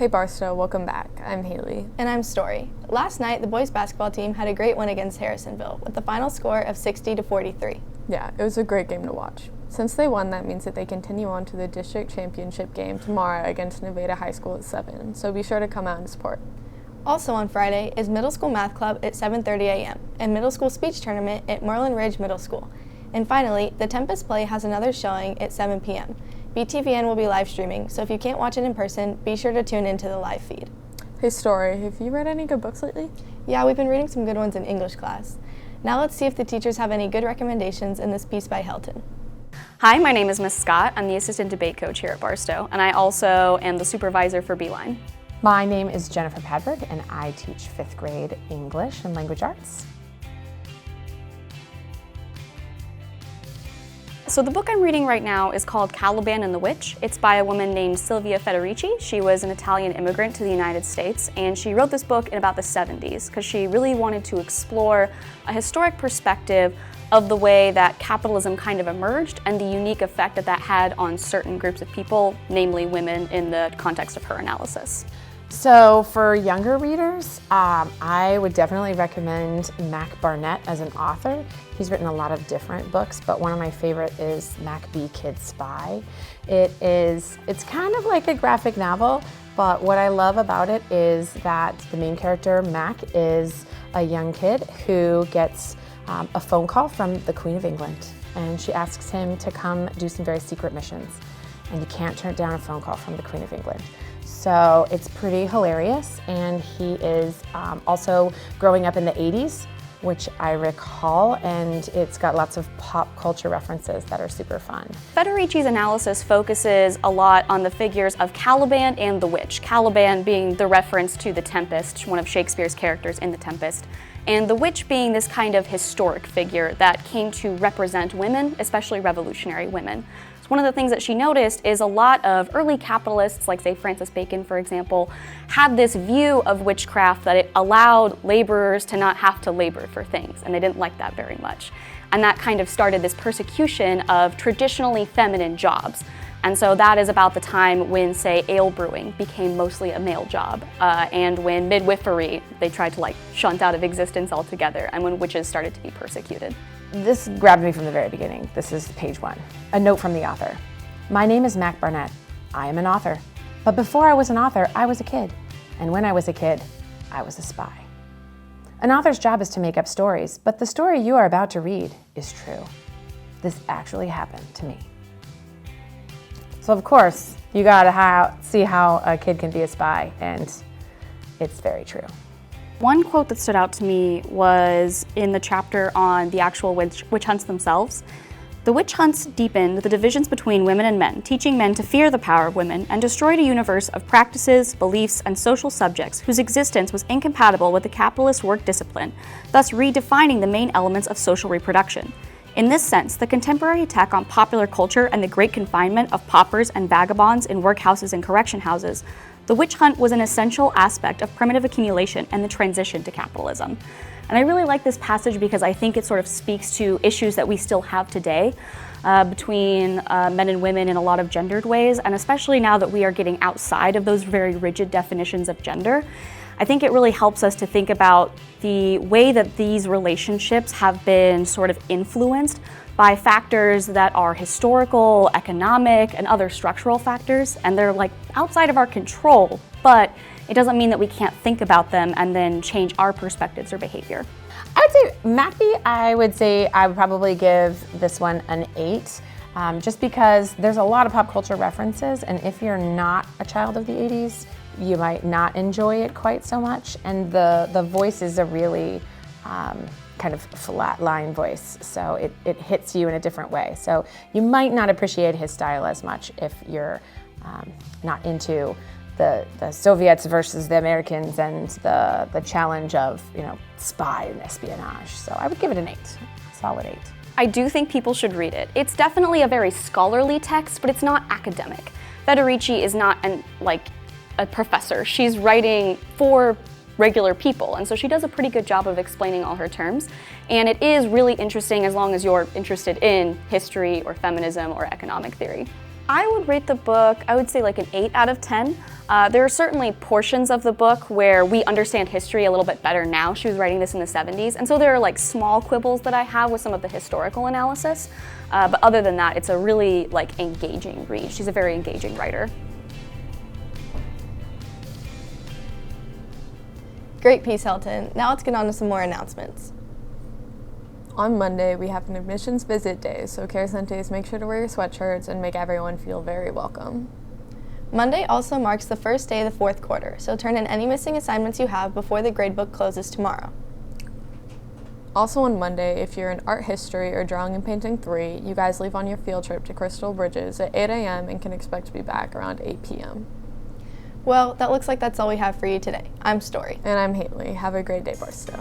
Hey Barstow, welcome back. I'm Haley. And I'm Story. Last night, the boys basketball team had a great win against Harrisonville with the final score of 60-43. Yeah, it was a great game to watch. Since they won, that means that they continue on to the district championship game tomorrow against Nevada High School at 7, so be sure to come out and support. Also on Friday is Middle School Math Club at 7:30 a.m. and Middle School Speech Tournament at Moreland Ridge Middle School. And finally, the Tempest Play has another showing at 7 p.m. BTVN will be live streaming, so if you can't watch it in person, be sure to tune into the live feed. Hey Story, have you read any good books lately? Yeah, we've been reading some good ones in English class. Now let's see if the teachers have any good recommendations in this piece by Helton. Hi, my name is Miss Scott. I'm the assistant debate coach here at Barstow, and I also am the supervisor for Beeline. My name is Jennifer Padberg, and I teach 5th grade English and Language Arts. So the book I'm reading right now is called Caliban and the Witch. It's by a woman named Silvia Federici. She was an Italian immigrant to the United States, and she wrote this book in about the 70s because she really wanted to explore a historic perspective of the way that capitalism kind of emerged and the unique effect that that had on certain groups of people, namely women, in the context of her analysis. So for younger readers, I would definitely recommend Mac Barnett as an author. He's written a lot of different books, but one of my favorite is Mac B. Kid Spy. It's kind of like a graphic novel, but what I love about it is that the main character, Mac, is a young kid who gets a phone call from the Queen of England, and she asks him to come do some very secret missions, and he can't turn down a phone call from the Queen of England. So it's pretty hilarious, and he is also growing up in the 80s, which I recall, and it's got lots of pop culture references that are super fun. Federici's analysis focuses a lot on the figures of Caliban and the Witch, Caliban being the reference to the Tempest, one of Shakespeare's characters in the Tempest, and the Witch being this kind of historic figure that came to represent women, especially revolutionary women. So one of the things that she noticed is a lot of early capitalists, like say Francis Bacon, for example, had this view of witchcraft that it allowed laborers to not have to labor for things, and they didn't like that very much. And that kind of started this persecution of traditionally feminine jobs. And so that is about the time when, say, ale brewing became mostly a male job, and when midwifery, they tried to shunt out of existence altogether, and when witches started to be persecuted. This grabbed me from the very beginning. This is page 1. A note from the author. My name is Mac Barnett. I am an author. But before I was an author, I was a kid. And when I was a kid, I was a spy. An author's job is to make up stories, but the story you are about to read is true. This actually happened to me. So of course, you gotta see how a kid can be a spy, and it's very true. One quote that stood out to me was in the chapter on the actual witch hunts themselves. The witch hunts deepened the divisions between women and men, teaching men to fear the power of women, and destroyed a universe of practices, beliefs, and social subjects whose existence was incompatible with the capitalist work discipline, thus redefining the main elements of social reproduction. In this sense, the contemporary attack on popular culture and the great confinement of paupers and vagabonds in workhouses and correction houses, the witch hunt was an essential aspect of primitive accumulation and the transition to capitalism. And I really like this passage because I think it sort of speaks to issues that we still have today between men and women in a lot of gendered ways, and especially now that we are getting outside of those very rigid definitions of gender. I think it really helps us to think about the way that these relationships have been sort of influenced by factors that are historical, economic, and other structural factors, and they're outside of our control, but it doesn't mean that we can't think about them and then change our perspectives or behavior. I would say, Mackie, I would probably give this one an 8, just because there's a lot of pop culture references, and if you're not a child of the 80s, you might not enjoy it quite so much, and the voice is a really kind of flat line voice, so it hits you in a different way. So you might not appreciate his style as much if you're not into the Soviets versus the Americans and the challenge of spy and espionage. So I would give it an 8, solid 8. I do think people should read it. It's definitely a very scholarly text, but it's not academic. Federici is not a professor. She's writing for regular people, and so she does a pretty good job of explaining all her terms, and it is really interesting as long as you're interested in history or feminism or economic theory. I would rate the book, I would say an 8 out of 10. There are certainly portions of the book where we understand history a little bit better now. She was writing this in the 70s, and so there are like small quibbles that I have with some of the historical analysis. But other than that, it's a really like engaging read. She's a very engaging writer. Great piece, Helton. Now let's get on to some more announcements. On Monday, we have an admissions visit day, so Carecentes, make sure to wear your sweatshirts and make everyone feel very welcome. Monday also marks the first day of the fourth quarter, so turn in any missing assignments you have before the gradebook closes tomorrow. Also on Monday, if you're in art history or drawing and painting 3, you guys leave on your field trip to Crystal Bridges at 8 a.m. and can expect to be back around 8 p.m. Well, that looks like that's all we have for you today. I'm Story. And I'm Haley. Have a great day, Barstow.